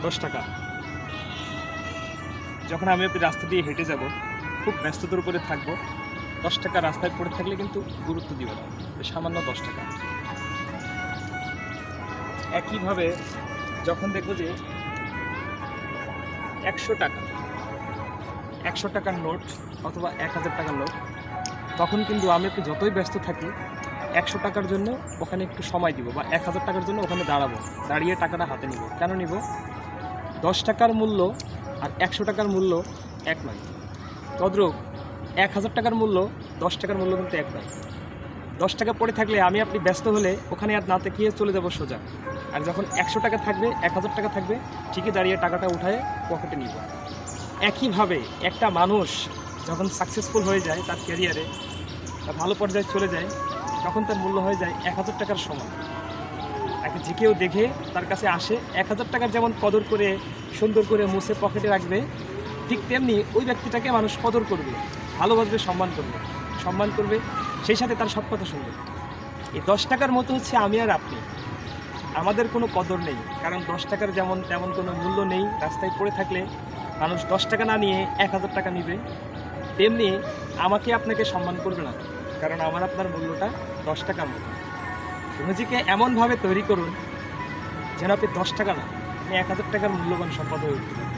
10 টাকা। যখন আমি আপনি রাস্তা দিয়ে হেঁটে যাব, খুব ব্যস্ততার উপরে থাকবো, 10 টাকা রাস্তায় পড়ে থাকলে কিন্তু গুরুত্ব দিব না, সামান্য 10 টাকা। একইভাবে যখন দেখবো যে 100 টাকা, 100 টাকার নোট অথবা 1000 টাকার নোট, তখন কিন্তু আমি আপনি যতই ব্যস্ত থাকি 100 টাকার জন্য ওখানে একটু সময় দিব, বা 1000 টাকার জন্য ওখানে দাঁড়াবো, দাঁড়িয়ে টাকাটা হাতে নিব। কেন নিব? 10 টাকার মূল্য আর 100 টাকার মূল্য এক নয়। তদ্রূপ 1000 টাকার মূল্য 10 টাকার মূল্য কিন্তু এক নয়। 10 টাকা পড়ে থাকলে আমি আপনি ব্যস্ত হলে ওখানে আর না তাকিয়ে চলে যাব সোজা। আর যখন 100 টাকা থাকবে, 1000 টাকা থাকবে, ঠিকই দাঁড়িয়ে টাকাটা উঠায় পকেটে নিব। একইভাবে একটা মানুষ যখন সাকসেসফুল হয়ে যায় তার ক্যারিয়ারে, বা ভালো পর্যায়ে চলে যায়, তখন তার মূল্য হয়ে যায় 1000 টাকার সমান। তাকে যে কেউ দেখে তার কাছে আসে, 1000 টাকার যেমন কদর করে সুন্দর করে মুছে পকেটে রাখবে, ঠিক তেমনি ওই ব্যক্তিটাকে মানুষ কদর করবে, ভালোবাসবে, সম্মান করবে, সেই সাথে তার সব কথা শুনবে। এই 10 টাকার মতো হচ্ছে আমি আর আপনি, আমাদের কোনো কদর নেই। কারণ 10 টাকার যেমন তেমন কোনো মূল্য নেই। রাস্তায় পড়ে থাকলে মানুষ 10 টাকা না নিয়ে 1000 টাকা নিবে, তেমনি আমাকে আপনাকে সম্মান করবে না, কারণ আমার আপনার মূল্যটা 10 টাকার মতো। নিজেকে এমনভাবে তৈরি করুন যেন আপনি 10 টাকা না, আপনি 1000 টাকার মূল্যবান সম্পদ হয়ে উঠতে পারেন।